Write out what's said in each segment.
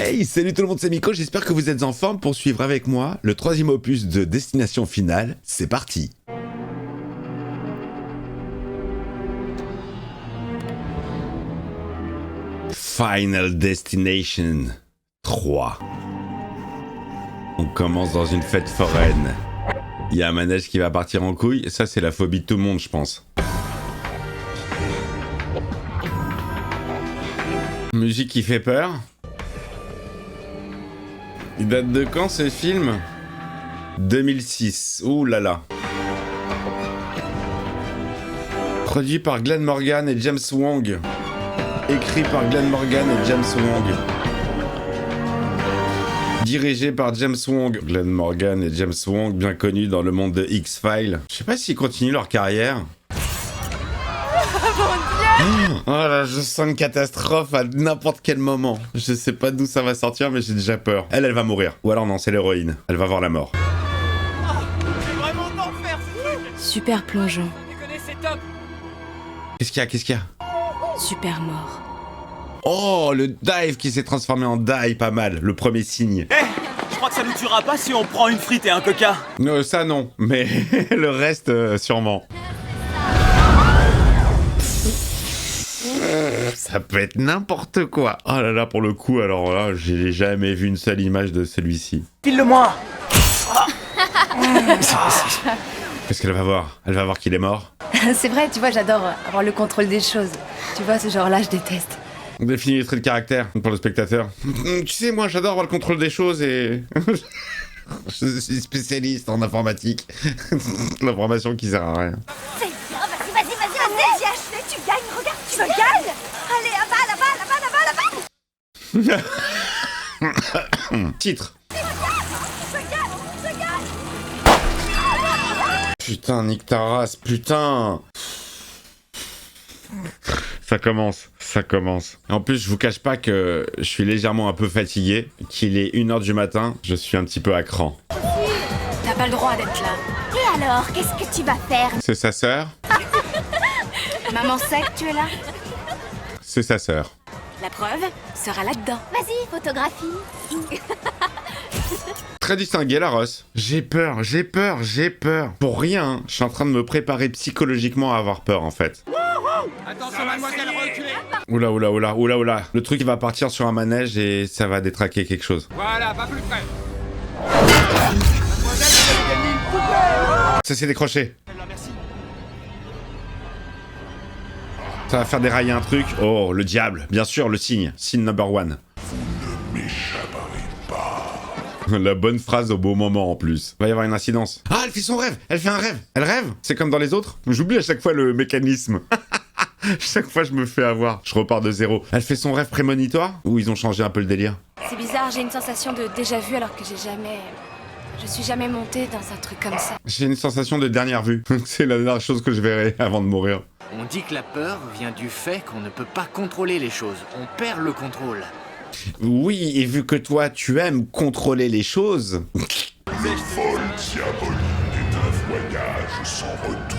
Hey, salut tout le monde, c'est Miko, j'espère que vous êtes en forme pour suivre avec moi le troisième opus de Destination Finale. C'est parti. Final Destination 3. On commence dans une fête foraine. Il y a un manège qui va partir en couille, ça c'est la phobie de tout le monde je pense. Musique qui fait peur. Il date de quand ce film? 2006. Ouh là là. Produit par Glenn Morgan et James Wong. Écrit par Glenn Morgan et James Wong. Dirigé par James Wong. Glenn Morgan et James Wong, bien connus dans le monde de X-Files. Je sais pas s'ils continuent leur carrière. Oh là, je sens une catastrophe à n'importe quel moment. Je sais pas d'où ça va sortir, mais j'ai déjà peur. Elle va mourir. Ou alors non, c'est l'héroïne. Elle va voir la mort. C'est vraiment d'enfer, Super plongeant. déconner, c'est top. Qu'est-ce qu'il y a Super mort. Oh, le dive qui s'est transformé en die, pas mal. Le premier signe. Je crois que ça nous tuera pas si on prend une frite et un coca. Ça non, mais le reste, sûrement. Ça peut être n'importe quoi. Oh là là, pour le coup, alors là, j'ai jamais vu une seule image de celui-ci. File-le-moi. Qu'est-ce qu'elle va voir? Elle va voir qu'il est mort. C'est vrai, tu vois, j'adore avoir le contrôle des choses. Tu vois, ce genre-là, je déteste. Définir les traits de caractère pour le spectateur. Tu sais, moi, j'adore avoir le contrôle des choses et... Je suis spécialiste en informatique. L'information qui sert à rien. C'est bien, vas-y, acheté, tu gagnes, regarde, tu gagnes. Allez, aval. Titre. Putain, nique ta race, putain. Ça commence. En plus, je vous cache pas que je suis légèrement un peu fatigué, qu'il est 1h du matin, je suis un petit peu à cran. T'as pas le droit d'être là. Et alors, qu'est-ce que tu vas faire? C'est sa sœur? Maman sait que tu es là. C'est sa sœur. La preuve sera là-dedans. Vas-y, photographie. Très distingué, la Ross. J'ai peur. Pour rien, hein. Je suis en train de me préparer psychologiquement à avoir peur, en fait. Attention, mademoiselle, reculez. Oula. Le truc va partir sur un manège et ça va détraquer quelque chose. Voilà, pas plus près. Ça s'est décroché. Là, merci. Ça va faire dérailler un truc. Oh, le diable. Bien sûr, le signe. Signe number 1. La bonne phrase au beau moment en plus. Va y avoir une incidence. Ah, elle fait son rêve. Elle fait un rêve. Elle rêve. C'est comme dans les autres. J'oublie à chaque fois le mécanisme. Chaque fois je me fais avoir. Je repars de zéro. Elle fait son rêve prémonitoire ou ils ont changé un peu le délire? C'est bizarre, j'ai une sensation de déjà-vu alors que je suis jamais montée dans un truc comme ça. J'ai une sensation de dernière vue. C'est la dernière chose que je verrai avant de mourir. On dit que la peur vient du fait qu'on ne peut pas contrôler les choses. On perd le contrôle. Oui, et vu que toi tu aimes contrôler les choses... Le vol diabolique est un voyage sans retour.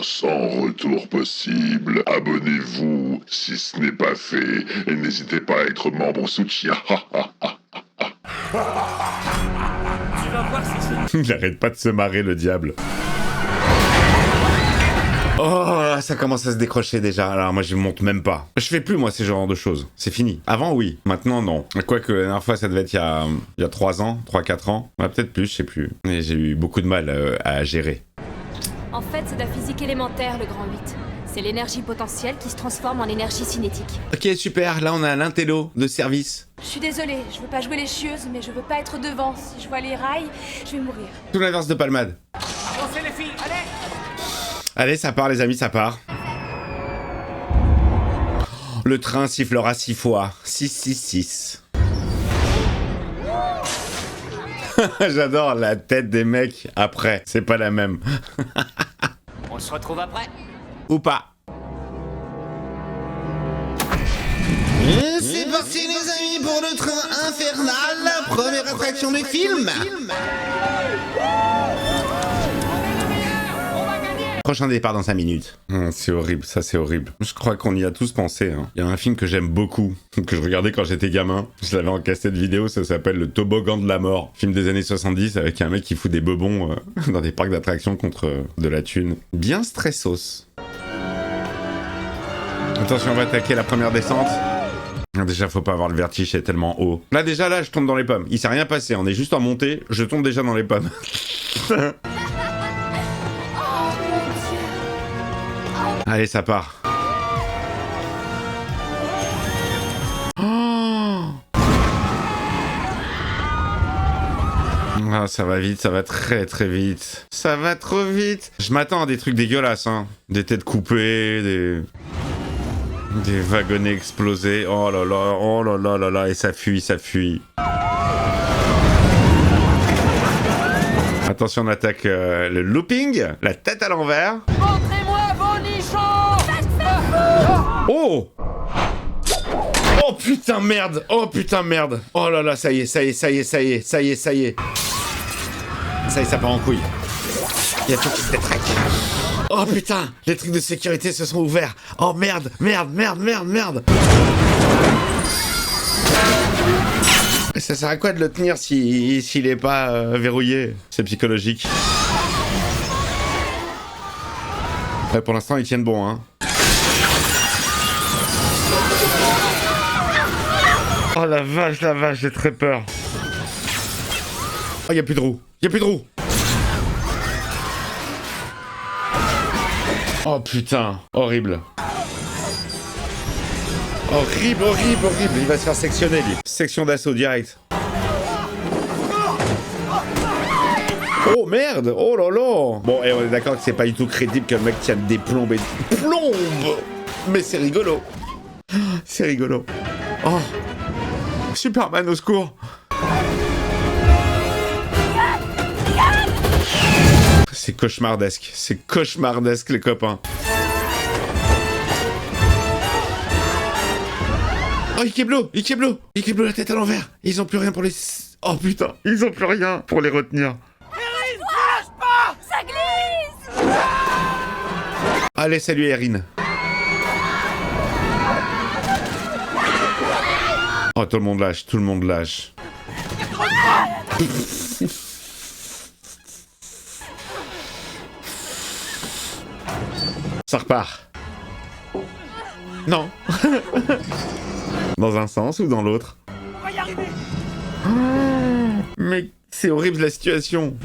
Sans retour possible. Abonnez-vous si ce n'est pas fait et n'hésitez pas à être membre soutien. Tu vas voir si c'est... Il arrête pas de se marrer le diable. Oh, ça commence à se décrocher déjà. Alors moi je monte même pas. Je fais plus moi ces genres de choses. C'est fini. Avant oui, maintenant non. Quoique la dernière fois ça devait être il y a 3 ans, 3-4 ans. Ouais, peut-être plus, je sais plus. Mais j'ai eu beaucoup de mal à gérer. En fait, c'est de la physique élémentaire, le grand 8. C'est l'énergie potentielle qui se transforme en énergie cinétique. Ok, super. Là on a l'intello de service. Je suis désolée, je veux pas jouer les chieuses, mais je veux pas être devant. Si je vois les rails, je vais mourir. Tout l'inverse de Palmade. Avancez les filles, allez. Allez, ça part les amis, ça part. Le train sifflera 6 fois. 666. J'adore la tête des mecs après. C'est pas la même. On se retrouve après. Ou pas. Et c'est parti les amis pour le train infernal, la première attraction du film. Prochain départ dans 5 minutes. C'est horrible, ça c'est horrible. Je crois qu'on y a tous pensé. Hein. Il y a un film que j'aime beaucoup, que je regardais quand j'étais gamin. Je l'avais en cassette vidéo, ça s'appelle Le Toboggan de la mort. Film des années 70 avec un mec qui fout des bebons dans des parcs d'attractions contre de la thune. Bien stressos. Attention, on va attaquer la première descente. Déjà, faut pas avoir le vertige, c'est tellement haut. Là, déjà, je tombe dans les pommes. Il s'est rien passé, on est juste en montée, je tombe déjà dans les pommes. Allez, ça part. Oh ah, ça va vite, ça va très très vite. Ça va trop vite. Je m'attends à des trucs dégueulasses, hein. Des têtes coupées, des wagonnets explosés. Oh là là, et ça fuit, ça fuit. Attention, on attaque le looping, la tête à l'envers. Montrez-moi vos nichons. Oh! Oh putain merde! Oh putain merde! Oh là là, ça y est. Ça y est, ça part en couille. Il y a tout qui se détraque. Oh putain! Les trucs de sécurité se sont ouverts. Oh merde! Ça sert à quoi de le tenir s'il est pas verrouillé? C'est psychologique. Ouais, pour l'instant, ils tiennent bon, hein. Oh la vache, j'ai très peur. Oh, y'a plus de roue. Oh putain, horrible. Horrible. Il va se faire sectionner, lui. Section d'assaut direct. Oh merde! Oh là là! Bon, et on est d'accord que c'est pas du tout crédible qu'un mec tienne des plombes et des plombes! Mais c'est rigolo! C'est rigolo! Oh! Superman au secours! C'est cauchemardesque les copains! Oh, Ikeblo la tête à l'envers! Ils ont plus rien pour les... Oh putain! Ils ont plus rien pour les retenir! Ça glisse. Allez, salut Erin. Oh, tout le monde lâche. Ça repart. Non. Dans un sens ou dans l'autre? On va y arriver. Mais c'est horrible la situation.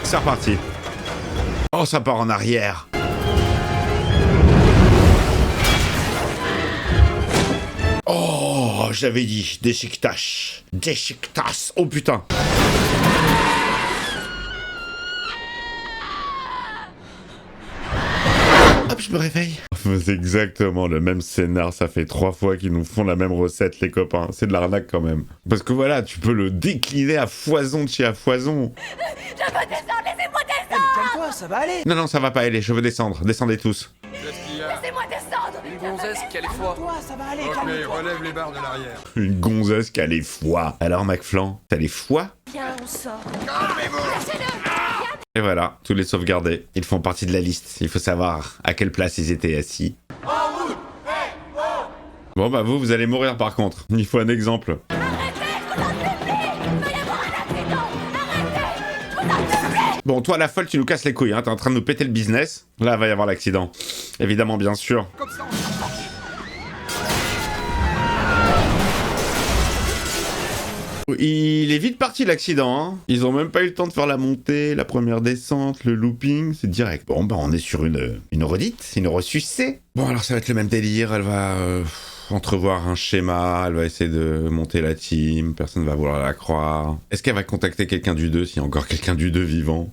C'est reparti. Oh, ça part en arrière. Oh, j'avais dit, déchiquetage. Oh putain. Hop, je me réveille. C'est exactement le même scénar, ça fait 3 fois qu'ils nous font la même recette, les copains. C'est de l'arnaque quand même. Parce que voilà, tu peux le décliner à foison de chez à foison. Je veux descendre, laissez-moi descendre. Calme-toi, ça va aller. Non, ça va pas aller, je veux descendre. Descendez tous. Laissez-moi descendre. Une gonzesse qui a les foies. Toi, ça va aller, calme-toi. Relève les barres de l'arrière. Une gonzesse qui a les foies. Alors, McFlan, t'as les foies? Viens, on sort. Et voilà, tous les sauvegardés. Ils font partie de la liste. Il faut savoir à quelle place ils étaient assis. Bon bah vous allez mourir par contre. Il faut un exemple. Bon, toi la folle, tu nous casses les couilles, hein. T'es en train de nous péter le business. Là, va y avoir l'accident. Évidemment, bien sûr. Comme ça, Il est vite parti l'accident, hein. Ils ont même pas eu le temps de faire la montée, la première descente, le looping, c'est direct. Bon bah on est sur une redite, une ressucée. Bon alors ça va être le même délire, elle va entrevoir un schéma, elle va essayer de monter la team, personne va vouloir la croire. Est-ce qu'elle va contacter quelqu'un du 2 s'il y a encore quelqu'un du 2 vivant?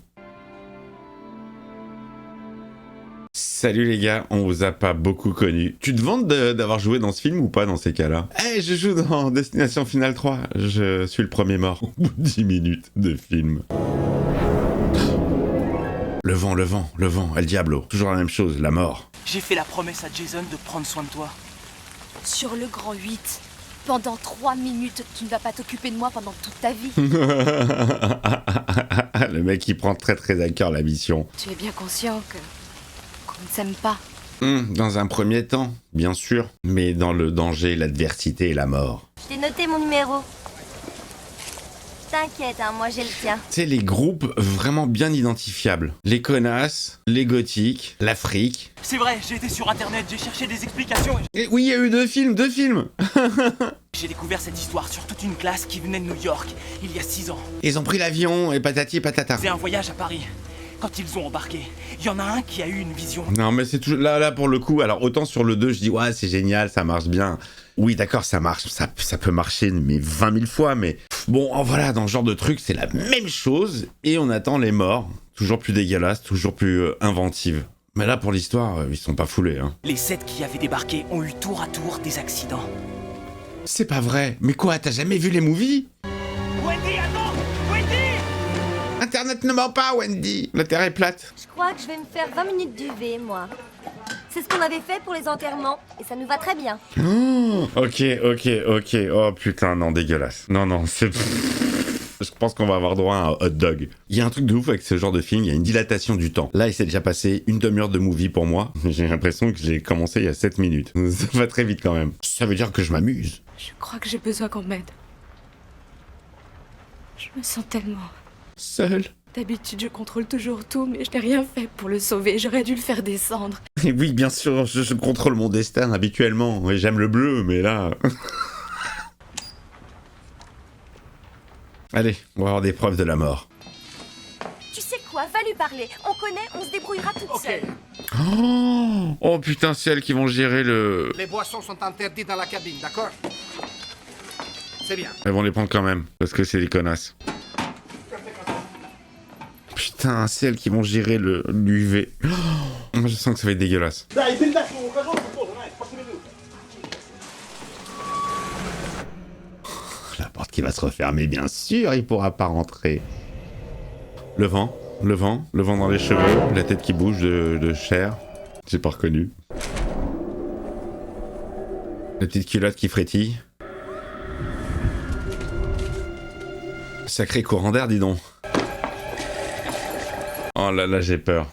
Salut les gars, on vous a pas beaucoup connus. Tu te vantes d'avoir joué dans ce film ou pas dans ces cas-là? Eh, je joue dans Destination Finale 3. Je suis le premier mort au bout de 10 minutes de film. Le vent, El Diablo. Toujours la même chose, la mort. j'ai fait la promesse à Jason de prendre soin de toi. Sur le grand 8, Pendant 3 minutes, tu ne vas pas t'occuper de moi pendant toute ta vie. Le mec, il prend très très à cœur la mission. Tu es bien conscient qu'on ne s'aime pas. Dans un premier temps, bien sûr. Mais dans le danger, l'adversité et la mort. Je t'ai noté mon numéro. T'inquiète, hein, moi j'ai le tien. C'est les groupes vraiment bien identifiables. Les connasses, les gothiques, l'Afrique. C'est vrai, j'ai été sur internet, j'ai cherché des explications. Et oui, il y a eu 2 films. J'ai découvert cette histoire sur toute une classe qui venait de New York, il y a 6 ans. Ils ont pris l'avion et patati et patata. C'est un voyage à Paris. Quand ils ont embarqué, il y en a un qui a eu une vision. Non, mais c'est toujours... Là, pour le coup, alors autant sur le 2, je dis, ouais, c'est génial, ça marche bien. Oui, d'accord, ça marche, ça peut marcher, mais 20 000 fois, mais... Bon, voilà, dans ce genre de truc, c'est la même chose, et on attend les morts. Toujours plus dégueulasses, toujours plus inventives. Mais là, pour l'histoire, ils sont pas foulés, hein. Les 7 qui avaient débarqué ont eu tour à tour des accidents. C'est pas vrai. Mais quoi, t'as jamais vu les movies? Wendy, attends! Wendy! Internet ne ment pas, Wendy. La Terre est plate. Je crois que je vais me faire 20 minutes d'UV, moi. C'est ce qu'on avait fait pour les enterrements, et ça nous va très bien. Oh, ok. Oh putain, non, dégueulasse. Non, c'est... Je pense qu'on va avoir droit à un hot dog. Il y a un truc de ouf avec ce genre de film, il y a une dilatation du temps. Là, il s'est déjà passé une demi-heure de movie pour moi. J'ai l'impression que j'ai commencé il y a 7 minutes. Ça va très vite quand même. Ça veut dire que je m'amuse. Je crois que j'ai besoin qu'on m'aide. Je me sens tellement... Seul. D'habitude, je contrôle toujours tout, mais je n'ai rien fait pour le sauver. J'aurais dû le faire descendre. Et oui, bien sûr, je contrôle mon destin habituellement. Ouais, j'aime le bleu, mais là... Allez, on va avoir des preuves de la mort. Tu sais quoi, va lui parler. On connaît, on se débrouillera toute seule. Oh putain, c'est elles qui vont gérer le... Les boissons sont interdites dans la cabine, d'accord? C'est bien. Elles vont les prendre quand même, parce que c'est des connasses. Putain, c'est elles qui vont gérer l'UV. Moi, je sens que ça va être dégueulasse. La porte qui va se refermer, bien sûr, il pourra pas rentrer. Le vent dans les cheveux, la tête qui bouge de chair. J'ai pas reconnu. La petite culotte qui frétille. Sacré courant d'air, dis donc. Oh là là, j'ai peur.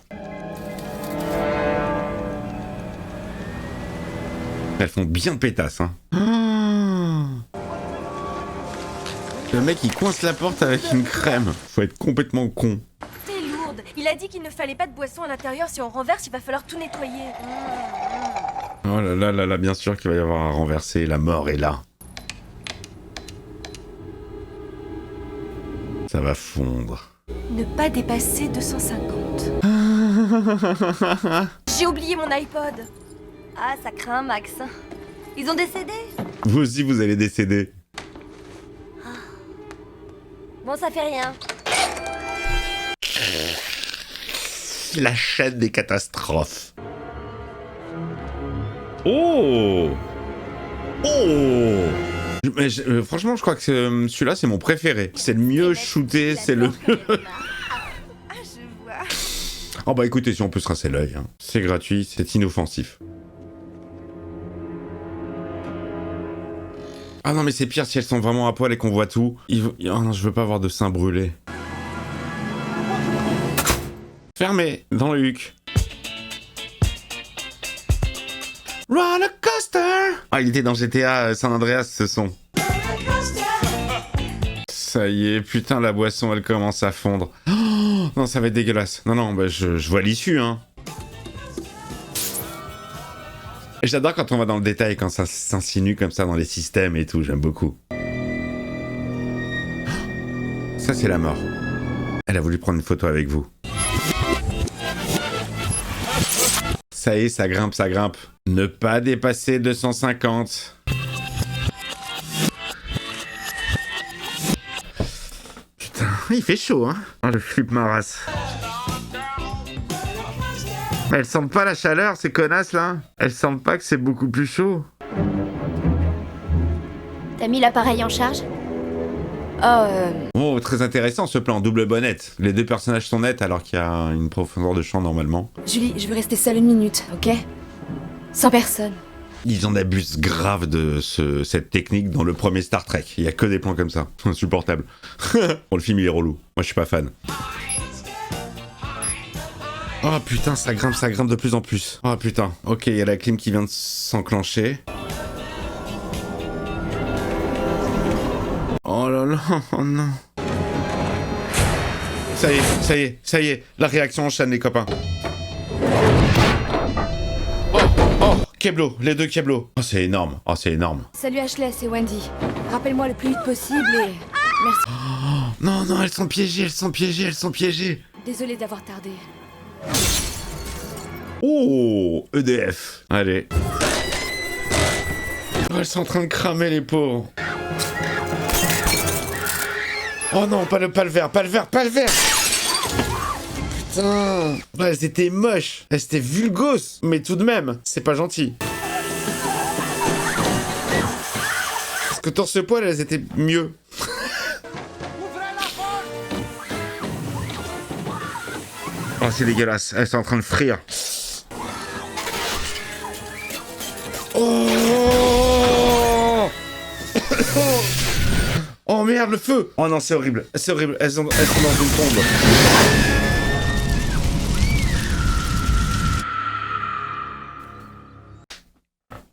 Elles font bien pétasse, hein. Le mec, il coince la porte avec une crème. Faut être complètement con. T'es lourde. Il a dit qu'il ne fallait pas de boisson à l'intérieur. Si on renverse, il va falloir tout nettoyer. Oh là là, bien sûr qu'il va y avoir à renverser. La mort est là. Ça va fondre. Ne pas dépasser 250. J'ai oublié mon iPod. Ah, ça craint, Max. Ils ont décédé. Vous aussi, vous allez décéder. Bon, ça fait rien. La chaîne des catastrophes. Oh! Mais franchement, je crois que celui-là, c'est mon préféré. C'est le mieux shooté, c'est le mieux... Ah, je vois. Oh bah écoutez, si on peut se rincer l'œil, hein. C'est gratuit, c'est inoffensif. Ah non, mais c'est pire si elles sont vraiment à poil et qu'on voit tout. Oh non, je veux pas avoir de seins brûlés. Fermé, dans le huc. Roller coaster! Ah, il était dans GTA San Andreas, ce son. Ça y est, putain, la boisson, elle commence à fondre. Oh, non, ça va être dégueulasse. Non, bah je vois l'issue, hein. J'adore quand on va dans le détail, quand ça s'insinue comme ça dans les systèmes et tout, j'aime beaucoup. Ça, c'est la mort. Elle a voulu prendre une photo avec vous. Ça y est, ça grimpe. Ne pas dépasser 250. Putain, il fait chaud, hein. Oh, je flippe ma race. Mais elles sentent pas la chaleur, ces connasses là. Elles sentent pas que c'est beaucoup plus chaud. T'as mis l'appareil en charge? Oh, très intéressant ce plan, double bonnette. Les deux personnages sont nets alors qu'il y a une profondeur de champ normalement. Julie, je veux rester seule 1 minute, ok? Sans personne. Ils en abusent grave de cette technique dans le premier Star Trek. Il y a que des plans comme ça. Insupportable. Bon, le film, il est relou. Moi, je suis pas fan. Oh putain, ça grimpe de plus en plus. Oh putain. Ok, il y a la clim qui vient de s'enclencher. Oh là là, oh non. Ça y est. La réaction enchaîne, les copains. Oh, Keblo, les deux Keblo. Oh, c'est énorme. Salut Ashley, c'est Wendy. Rappelle-moi le plus vite possible et... Merci. Oh, non, elles sont piégées. Désolée d'avoir tardé. Oh, EDF. Allez. Oh, elles sont en train de cramer, les pauvres. Oh non, pas le verre. Putain. Ouais, elles étaient moches. Elles étaient vulgos. Mais tout de même, c'est pas gentil. Parce que torse-poil, elles étaient mieux. Oh, c'est dégueulasse. Elles sont en train de frire. Oh. Oh merde, le feu. Oh non, c'est horrible. Elles sont dans une tombe.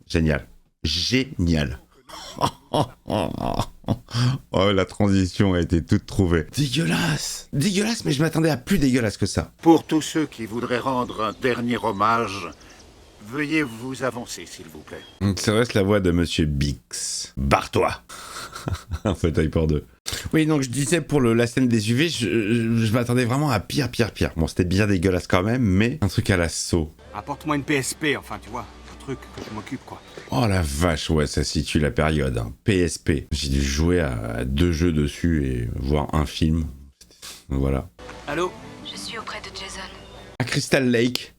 Génial. Oh, la transition a été toute trouvée. Dégueulasse, mais je m'attendais à plus dégueulasse que ça. Pour tous ceux qui voudraient rendre un dernier hommage, veuillez vous avancer, s'il vous plaît. Donc ça reste la voix de Monsieur Bix. Barre-toi. Un fauteuil pour deux. Oui, donc je disais pour la scène des UV, je m'attendais vraiment à pire. Bon, c'était bien dégueulasse quand même, mais un truc à l'assaut. Apporte-moi une PSP, enfin, tu vois, un truc que je m'occupe, quoi. Oh la vache, ouais, ça situe la période. Hein. PSP. J'ai dû jouer à 2 jeux dessus et voir un film. Voilà. Allô? Je suis auprès de Jason. À Crystal Lake.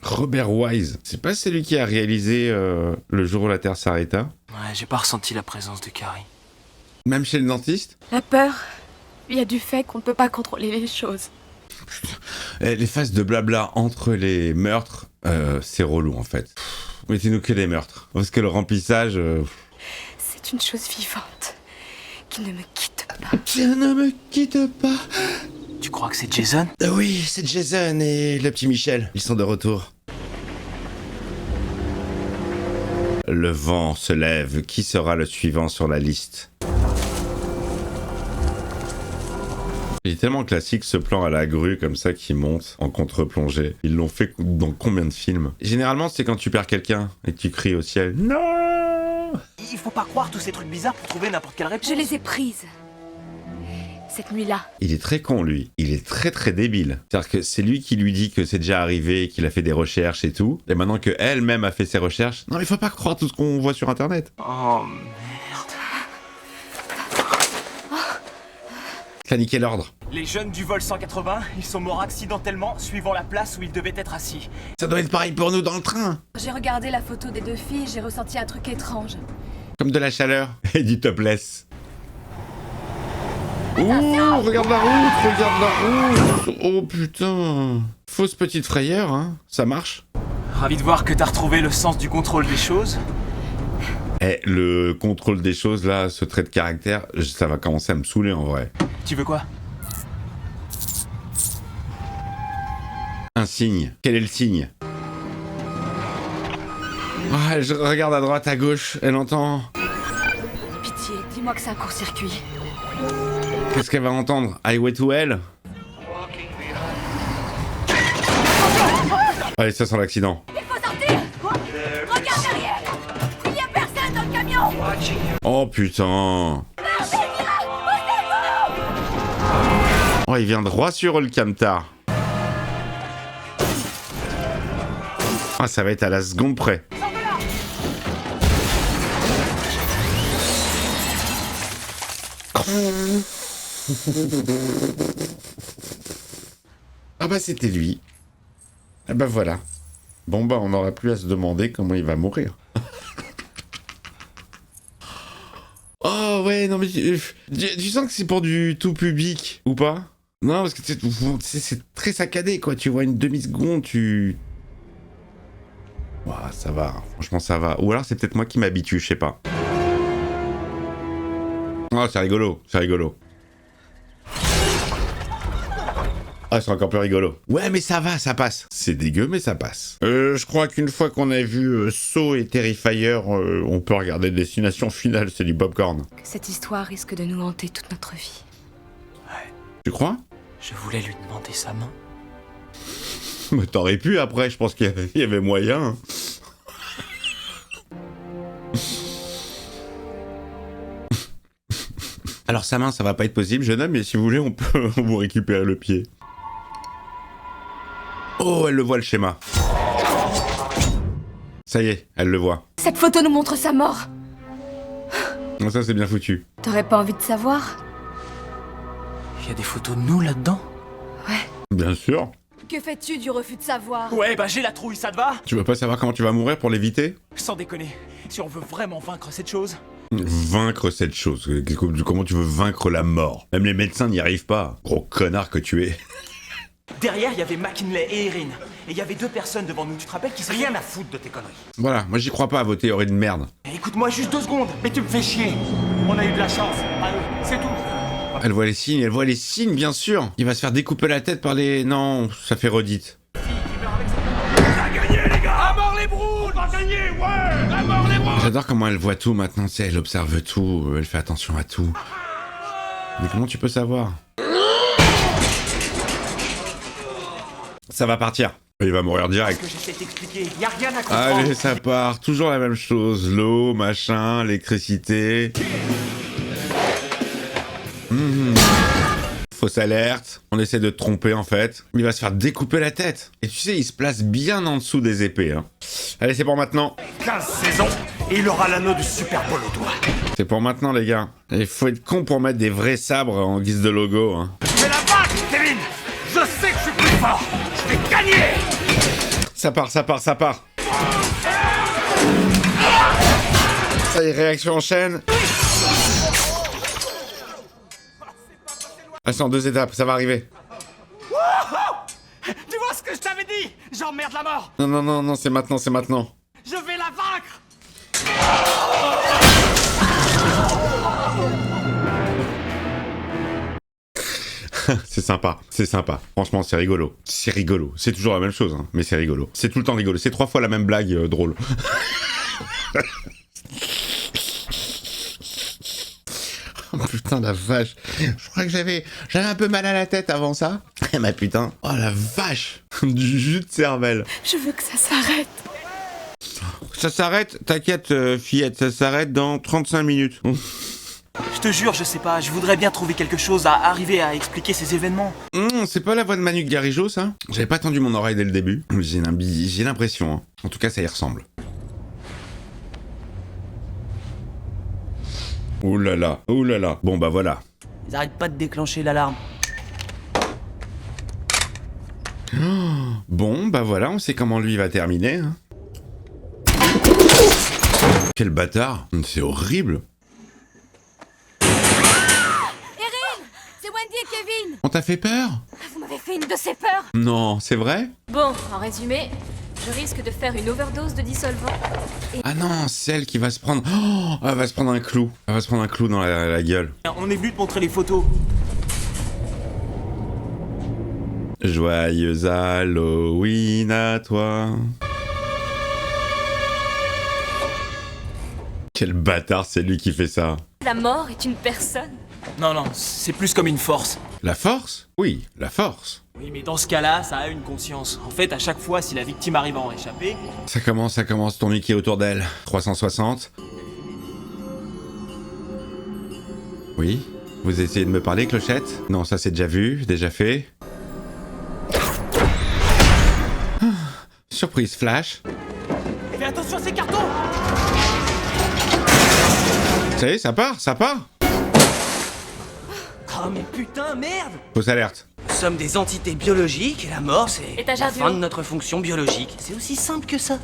Robert Wise. C'est pas celui qui a réalisé Le jour où la Terre s'arrêta? Ouais, j'ai pas ressenti la présence de Carrie. Même chez le dentiste? La peur vient du fait qu'on ne peut pas contrôler les choses. Les phases de blabla entre les meurtres, c'est relou en fait. Mettez-nous que les meurtres. Parce que le remplissage... C'est une chose vivante qui ne me quitte pas. Je ne me quitte pas. Tu crois que c'est Jason? Oui, c'est Jason et le petit Michel. Ils sont de retour. Le vent se lève. Qui sera le suivant sur la liste? Il est tellement classique ce plan à la grue comme ça qui monte en contre-plongée. Ils l'ont fait dans combien de films? Généralement c'est quand tu perds quelqu'un et que tu cries au ciel. Non! Il faut pas croire tous ces trucs bizarres pour trouver n'importe quelle réponse. Je les ai prises. Cette nuit-là. Il est très con lui. Il est très débile. C'est-à-dire que c'est lui qui lui dit que c'est déjà arrivé, qu'il a fait des recherches et tout. Et maintenant que elle-même a fait ses recherches. Non mais faut pas croire tout ce qu'on voit sur internet. Oh merde. T'as niqué l'ordre. Les jeunes du vol 180, ils sont morts accidentellement suivant la place où ils devaient être assis. Ça doit être pareil pour nous dans le train. J'ai regardé la photo des 2 filles et j'ai ressenti un truc étrange. Comme de la chaleur. Et du topless. Ouh, regarde la route. Oh putain. Fausse petite frayeur, hein. Ça marche. Ravi de voir que t'as retrouvé le sens du contrôle des choses. Eh, le contrôle des choses, là, ce trait de caractère, ça va commencer à me saouler en vrai. Tu veux quoi? Un signe. Quel est le signe? Ah, je regarde à droite, à gauche, elle entend... Pitié, dis-moi que c'est un court-circuit. Qu'est-ce qu'elle va entendre? Highway to Hell? Allez, ça sent l'accident. Il faut sortir! Regarde derrière! Il y a personne dans le camion! Oh putain. Oh, il vient droit sur le camtar. Ah, ça va être à la seconde près. Ah bah c'était lui. Ah bah voilà. Bon bah on n'aura plus à se demander comment il va mourir. Oh ouais, non mais tu sens que c'est pour du tout public ou pas? Non parce que c'est très saccadé quoi, tu vois une demi-seconde, tu... Ouah, ça va, franchement ça va. Ou alors c'est peut-être moi qui m'habitue, je sais pas. Oh, c'est rigolo, c'est rigolo. Ah, c'est encore plus rigolo. Ouais, mais ça va, ça passe. C'est dégueu, mais ça passe. Je crois qu'une fois qu'on a vu Saw et Terrifier, on peut regarder Destination Finale, c'est du popcorn. Que cette histoire risque de nous hanter toute notre vie. Ouais, Tu crois? je voulais lui demander sa main. Mais t'aurais pu après, je pense qu'il y avait moyen. Alors sa main, ça va pas être possible, jeune homme, mais si vous voulez, on peut vous récupérer le pied. Oh, elle le voit le schéma. Ça y est, elle le voit. Cette photo nous montre sa mort. Non, ça c'est bien foutu. T'aurais pas envie de savoir? Il y a des photos de nous là-dedans? Bien sûr. Que fais-tu du refus de savoir? Ouais, bah j'ai la trouille, ça te va? Tu veux pas savoir comment tu vas mourir pour l'éviter? Sans déconner, si on veut vraiment vaincre cette chose... Vaincre cette chose. Comment tu veux vaincre la mort? Même les médecins n'y arrivent pas. Gros connard que tu es. Derrière, il y avait McKinley et Erin. Et il y avait 2 personnes devant nous, tu te rappelles qui c'est? Rien à foutre de tes conneries. Voilà, moi j'y crois pas à vos théories de merde. Écoute-moi juste 2 secondes. Mais tu me fais chier. On a eu de la chance. Allez, c'est tout. Elle voit les signes, bien sûr. Il va se faire découper la tête par les... Non, ça fait redite. J'adore comment elle voit tout maintenant, tu sais, elle observe tout, elle fait attention à tout. Mais comment tu peux savoir? Ça va partir. Il va mourir direct. Que j'essaie de t'expliquer, Y a rien à comprendre. Allez, ça part. Toujours la même chose. L'eau, machin, l'électricité. Fausse alerte. On essaie de te tromper, en fait. Il va se faire découper la tête. Et tu sais, il se place bien en dessous des épées. Hein. Allez, c'est pour maintenant. 15 saisons, et il aura l'anneau du Super Bowl au doigt. C'est pour maintenant, les gars. Il faut être con pour mettre des vrais sabres en guise de logo. Hein. Mais la vache, Kevin. Je sais que je suis plus fort. Je vais gagner. Ça part. Ça y est, réaction en chaîne. Ah, c'est en 2 étapes, ça va arriver. Tu vois ce que je t'avais dit? J'emmerde la mort. Non, c'est maintenant. Je vais la vaincre. C'est sympa. Franchement, c'est rigolo. C'est toujours la même chose, hein, mais c'est rigolo. C'est tout le temps rigolo. C'est 3 fois la même blague drôle. Oh putain, la vache. Je crois que j'avais un peu mal à la tête avant ça. Eh ma putain. Oh la vache. Du jus de cervelle. Je veux que ça s'arrête. Ça s'arrête, t'inquiète fillette, ça s'arrête dans 35 minutes. Je te jure, je sais pas, je voudrais bien trouver quelque chose à arriver à expliquer ces événements. C'est pas la voix de Manu Garijo, ça? J'avais pas tendu mon oreille dès le début. J'ai l'impression, hein. En tout cas, ça y ressemble. Ouh là là. Bon bah voilà. Ils arrêtent pas de déclencher l'alarme. Bon bah voilà, on sait comment lui va terminer. Hein. Quel bâtard. C'est horrible. Erin! C'est Wendy et Kevin! On t'a fait peur? Vous m'avez fait une de ces peurs! Non, c'est vrai? Bon, en résumé, je risque de faire une overdose de dissolvant. Ah non, c'est elle qui va se prendre... Oh, elle va se prendre un clou. Elle va se prendre un clou dans la gueule. On est venu te montrer les photos. Joyeux Halloween à toi. Quel bâtard, c'est lui qui fait ça. La mort est une personne. Non, c'est plus comme une force. La force? Oui, la force. Oui, mais dans ce cas-là, ça a une conscience. En fait, à chaque fois, si la victime arrive à en échapper... Ça commence, tourniquet autour d'elle. 360. Oui? Vous essayez de me parler, Clochette? Non, ça c'est déjà vu, déjà fait. Ah, surprise flash. Fais attention à ces cartons! Ça y est, ça part. Oh mais putain, merde! Fausse alerte. Nous sommes des entités biologiques et la mort, c'est Étagère la du fin haut. de notre fonction biologique. C'est aussi simple que ça.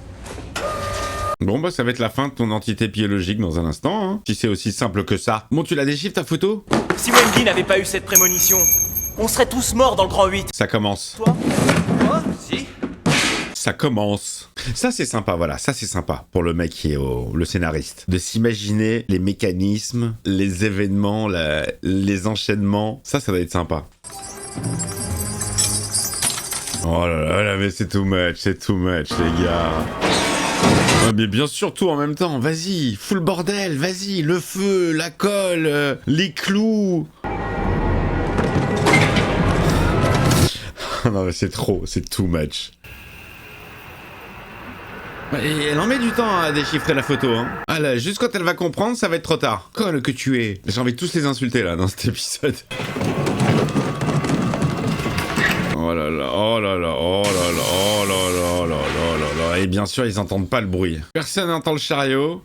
Bon bah ça va être la fin de ton entité biologique dans un instant, hein. Si c'est aussi simple que ça. Bon, tu la déchiffres ta photo? Si Wendy n'avait pas eu cette prémonition, on serait tous morts dans le Grand 8. Ça commence. Toi? Si? Ça commence. Ça c'est sympa, voilà, ça c'est sympa pour le mec qui est le scénariste. De s'imaginer les mécanismes, les événements, les enchaînements. Ça doit être sympa. Oh là là, mais c'est too much, les gars. Oh, mais bien sûr, tout en même temps, vas-y, fous le bordel, vas-y, le feu, la colle, les clous. Non mais c'est trop, c'est too much. Et elle en met du temps à déchiffrer la photo, hein. Ah là, juste quand elle va comprendre, ça va être trop tard. Colle que tu es. J'ai envie de tous les insulter là dans cet épisode. Oh là là, oh là là, oh là là, oh là là, oh là là, oh là là. Et bien sûr, ils entendent pas le bruit. Personne n'entend le chariot.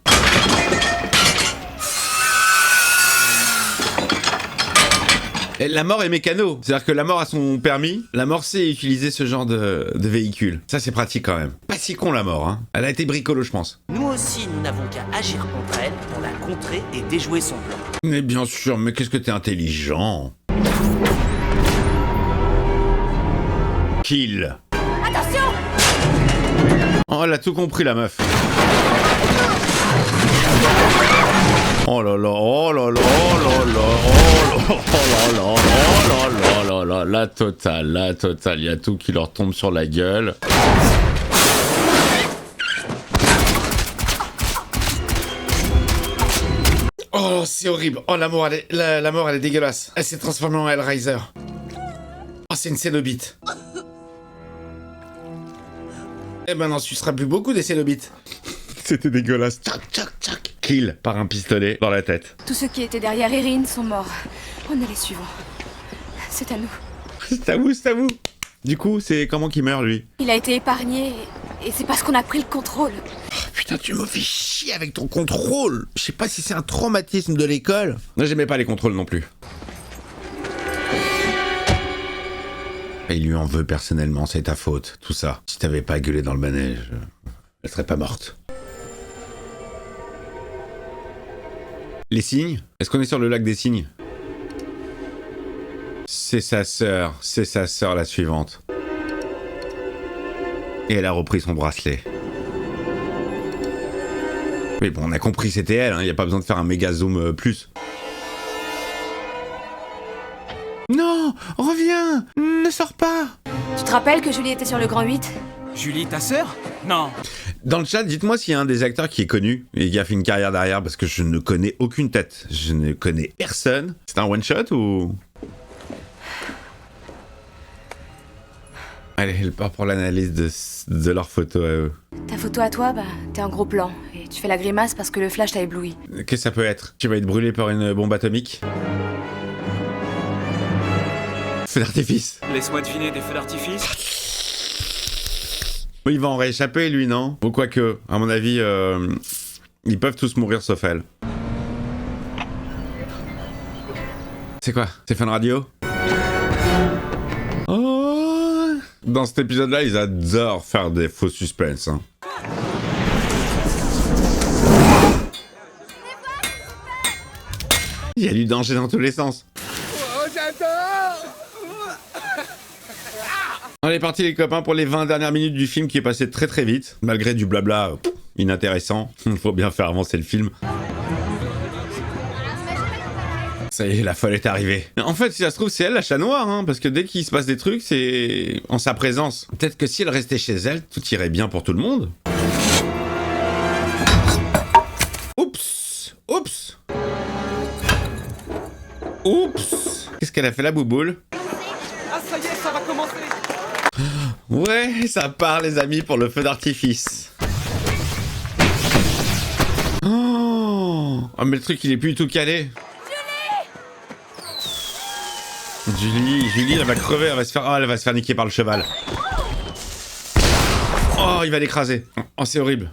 Et la mort est mécano. C'est-à-dire que la mort a son permis. La mort sait utiliser ce genre de véhicule. Ça, c'est pratique quand même. Pas si con la mort, hein. Elle a été bricolo, je pense. Nous aussi, nous n'avons qu'à agir contre elle pour la contrer et déjouer son plan. Mais bien sûr, mais qu'est-ce que t'es intelligent. Kill. Attention! Oh, elle a tout compris, la meuf. Oh là là, oh là là, oh là là, oh là là, oh là là, la totale, il y a tout qui leur tombe sur la gueule. Oh, c'est horrible. Oh, la mort, elle est dégueulasse. Elle s'est transformée en Hellraiser. Oh, c'est une cénobite. Eh ben, n'en sucera plus beaucoup des cénobites. C'était dégueulasse. Tchac, tchac, tchac. Kill par un pistolet dans la tête. Tous ceux qui étaient derrière Erin sont morts. On est les suivants. C'est à nous. C'est à vous. Du coup, c'est comment qu'il meurt, lui? Il a été épargné et c'est parce qu'on a pris le contrôle. Oh, putain, tu me fais chier avec ton contrôle. Je sais pas si c'est un traumatisme de l'école. Moi, j'aimais pas les contrôles non plus. Et il lui en veut personnellement, c'est ta faute, tout ça. Si t'avais pas gueulé dans le manège, elle serait pas morte. Les cygnes? Est-ce qu'on est sur le lac des cygnes? C'est sa sœur la suivante. Et elle a repris son bracelet. Oui, bon, on a compris, c'était elle, hein, y a pas besoin de faire un méga zoom plus. Non, reviens, ne sors pas. Tu te rappelles que Julie était sur le Grand 8? Julie, ta sœur? Non. Dans le chat, dites-moi s'il y a un des acteurs qui est connu et qui a fait une carrière derrière, parce que je ne connais aucune tête. Je ne connais personne. C'est un one-shot ou... Allez, elle part pour l'analyse de leurs photos à eux. Ta photo à toi, bah, t'es un gros plan. Et tu fais la grimace parce que le flash t'a ébloui. Qu'est-ce que ça peut être? Tu vas être brûlé par une bombe atomique? Feu d'artifice. Laisse-moi deviner, des feux d'artifice. Il va en rééchapper, lui, non? Ou quoique, à mon avis, ils peuvent tous mourir sauf elle. C'est quoi? C'est Fun Radio? Oh! Dans cet épisode-là, ils adorent faire des faux suspens, hein. Il y a du danger dans tous les sens. Oh, j'adore! On est parti les copains pour les 20 dernières minutes du film qui est passé très très vite, malgré du blabla inintéressant. Il faut bien faire avancer le film. Ça y est, la folle est arrivée. En fait, si ça se trouve, c'est elle la chat noire, hein, parce que dès qu'il se passe des trucs, c'est en sa présence. Peut-être que si elle restait chez elle, tout irait bien pour tout le monde. Oups! Oups! Oups! Qu'est-ce qu'elle a fait la bouboule? Ah, ça y est, ça va commencer! Ouais, ça part les amis pour le feu d'artifice. Oh, mais le truc il est plus du tout calé. Julie, elle va crever, elle va se faire niquer par le cheval. Oh, il va l'écraser. Oh, c'est horrible.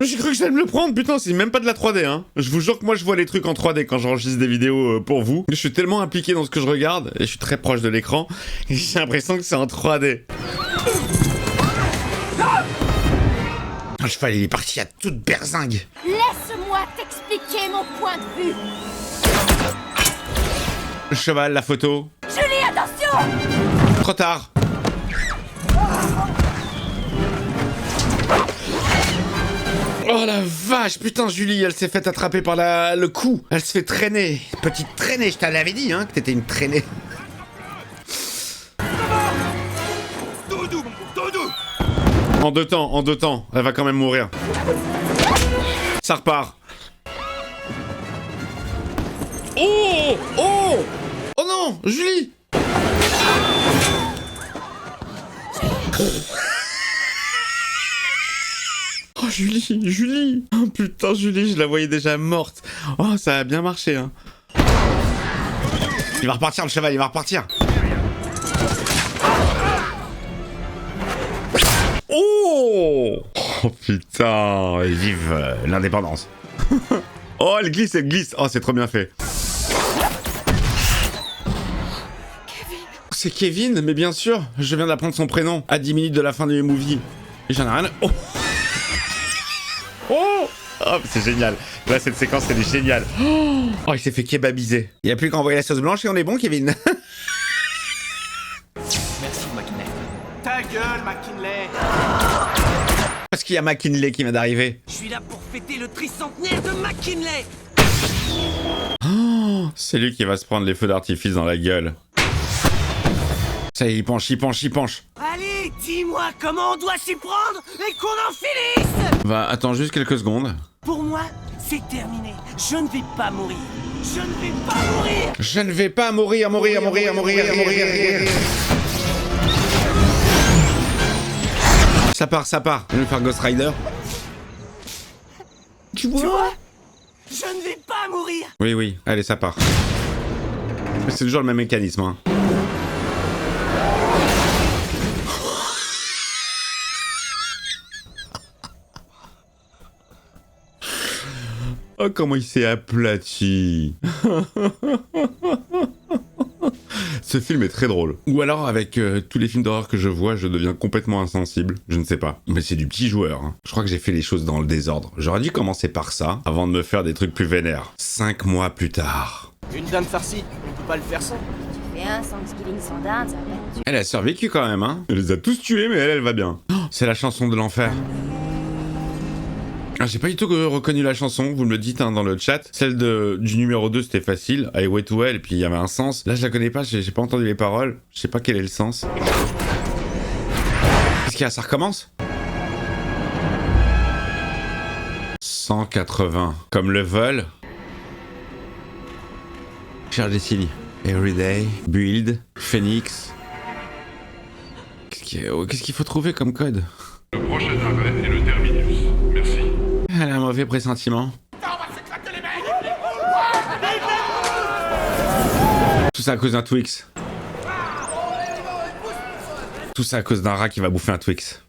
J'ai cru que j'allais me le prendre, putain, c'est même pas de la 3D, hein. Je vous jure que moi je vois les trucs en 3D quand j'enregistre des vidéos pour vous. Je suis tellement impliqué dans ce que je regarde, et je suis très proche de l'écran, et j'ai l'impression que c'est en 3D. Le cheval, il est parti à toute berzingue. Laisse-moi t'expliquer mon point de vue. Le cheval, la photo. Julie, attention! Trop tard. Oh la vache, putain Julie, elle s'est fait attraper par le cou. Elle se fait traîner. Petite traînée, je te l'avais dit, hein, que t'étais une traînée. En deux temps, elle va quand même mourir. Ça repart. Oh! Oh! Oh non! Julie! Oh Julie! Oh putain Julie, je la voyais déjà morte. Oh, ça a bien marché, hein. Il va repartir le cheval, il va repartir. Oh! Oh putain, vive l'indépendance. Oh, elle glisse. Oh, c'est trop bien fait. C'est Kevin, mais bien sûr, je viens d'apprendre son prénom à 10 minutes de la fin du movie. Et j'en ai rien. Oh! Oh! Oh, c'est génial. Là, cette séquence, elle est géniale. Oh, il s'est fait kebabiser. Il n'y a plus qu'à envoyer la sauce blanche et on est bon, Kevin. Merci, McKinley. Ta gueule, McKinley. Parce qu'il y a McKinley qui vient d'arriver. Je suis là pour fêter le tricentenaire de McKinley. Oh, c'est lui qui va se prendre les feux d'artifice dans la gueule. Ça y est, il penche. Allez, dis-moi comment on doit s'y prendre et qu'on en finisse. Va, attends juste quelques secondes. Pour moi, c'est terminé. Je ne vais pas mourir. Je ne vais pas mourir. mourir. Ça part. Je vais faire Ghost Rider. Tu vois? Je ne vais pas mourir. Oui, allez, ça part. C'est toujours le même mécanisme, hein. Oh, comment il s'est aplati. Ce film est très drôle. Ou alors, avec tous les films d'horreur que je vois, je deviens complètement insensible. Je ne sais pas. Mais c'est du petit joueur. Hein. Je crois que j'ai fait les choses dans le désordre. J'aurais dû commencer par ça, avant de me faire des trucs plus vénères. 5 mois plus tard. Une dame farcie, on peut pas le faire sans. Tu fais un Thanksgiving sans dinde, ça va pas te tuer. Elle a survécu quand même, hein. Elle les a tous tués, mais elle va bien. Oh, c'est la chanson de l'enfer. Ah, j'ai pas du tout reconnu la chanson, vous me le dites hein, dans le chat. Celle du numéro 2, c'était facile, I Way to Hell, et puis il y avait un sens. Là, je la connais pas, j'ai pas entendu les paroles, je sais pas quel est le sens. Qu'est-ce qu'il y a, ça recommence? 180, comme le vol. Cher Destiny. Everyday, Build, Phoenix. Qu'est-ce qu'il faut trouver comme code? Le prochain arrêt est le terminus. Merci. Elle a un mauvais pressentiment. Tout ça à cause d'un Twix. Tout ça à cause d'un rat qui va bouffer un Twix.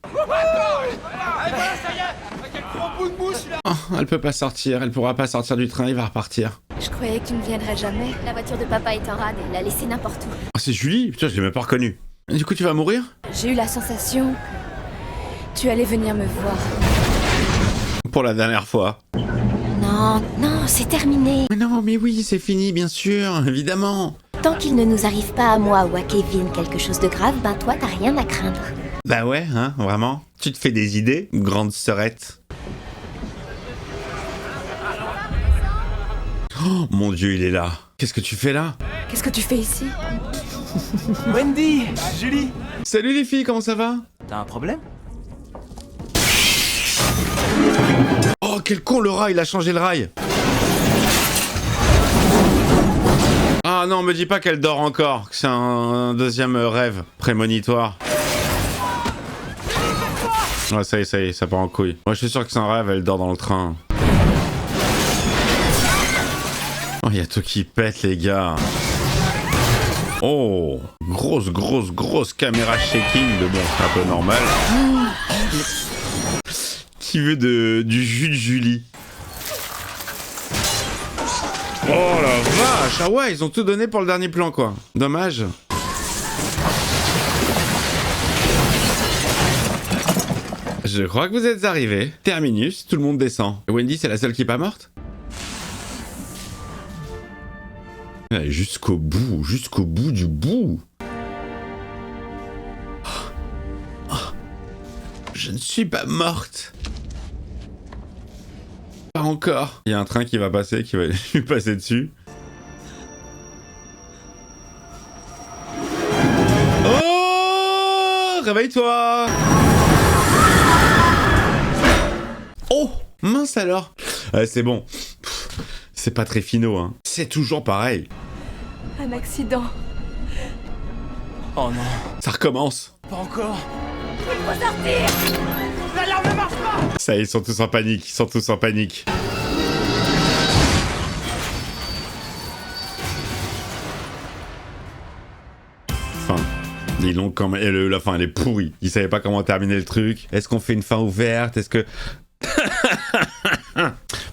Oh, elle peut pas sortir, elle pourra pas sortir du train, il va repartir. Je croyais que tu ne viendrais jamais. La voiture de papa est en rade et il l'a laissée n'importe où. Oh, c'est Julie? Putain, je l'ai même pas reconnue. Du coup, tu vas mourir? J'ai eu la sensation que tu allais venir me voir. Pour la dernière fois. Non, c'est terminé. Mais non, mais oui, c'est fini, bien sûr, évidemment. Tant qu'il ne nous arrive pas à moi ou à Kevin quelque chose de grave, ben toi, t'as rien à craindre. Bah ouais, hein, vraiment. Tu te fais des idées, grande sœurette. Oh, mon Dieu, il est là. Qu'est-ce que tu fais là? Qu'est-ce que tu fais ici? Wendy, Julie. Salut les filles, comment ça va? T'as un problème? Oh, quel con le rat, il a changé le rail. Ah non, me dis pas qu'elle dort encore, que c'est un deuxième rêve prémonitoire. Ouais, ça y est, ça part en couille. Moi, je suis sûr que c'est un rêve, elle dort dans le train. Oh, y a tout qui pète, les gars. Oh, grosse caméra shaking, mais bon, c'est un peu normal. Qui veut du jus de Julie? Oh la vache! Ah ouais, ils ont tout donné pour le dernier plan, quoi. Dommage. Je crois que vous êtes arrivés. Terminus, tout le monde descend. Wendy, c'est la seule qui est pas morte? Ouais, jusqu'au bout du bout. Je ne suis pas morte. Pas encore. Il y a un train qui va passer, qui va lui passer dessus. Oh, réveille-toi. Oh, mince alors. C'est bon. C'est pas très finaux, hein. C'est toujours pareil. Un accident. Oh non, Ça recommence. pas encore. Ça y est, ils sont tous en panique. Ils sont tous en panique. Enfin, ils l'ont quand même... Et la fin, elle est pourrie. Ils savaient pas comment terminer le truc. Est-ce qu'on fait une fin ouverte? Est-ce que...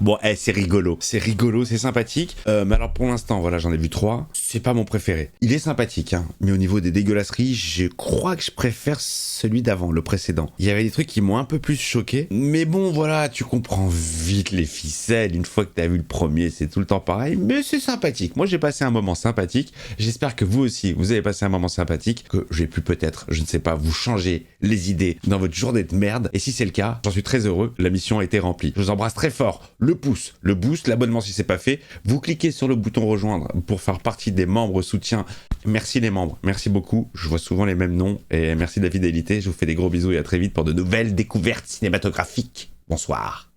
Bon, c'est rigolo, c'est sympathique. Mais alors pour l'instant, voilà, j'en ai vu 3. C'est pas mon préféré. Il est sympathique, hein. Mais au niveau des dégueulasseries, je crois que je préfère celui d'avant, le précédent. Il y avait des trucs qui m'ont un peu plus choqué. Mais bon, voilà, tu comprends vite les ficelles. Une fois que t'as vu le premier, c'est tout le temps pareil. Mais c'est sympathique. Moi, j'ai passé un moment sympathique. J'espère que vous aussi, vous avez passé un moment sympathique. Que j'ai pu peut-être, je ne sais pas, vous changer les idées dans votre journée de merde. Et si c'est le cas, j'en suis très heureux. La mission a été remplie. Je vous embrasse très fort. Le pouce, le boost, l'abonnement si c'est pas fait. Vous cliquez sur le bouton rejoindre pour faire partie des membres soutien. Merci les membres, merci beaucoup. Je vois souvent les mêmes noms et merci de la fidélité. Je vous fais des gros bisous et à très vite pour de nouvelles découvertes cinématographiques. Bonsoir.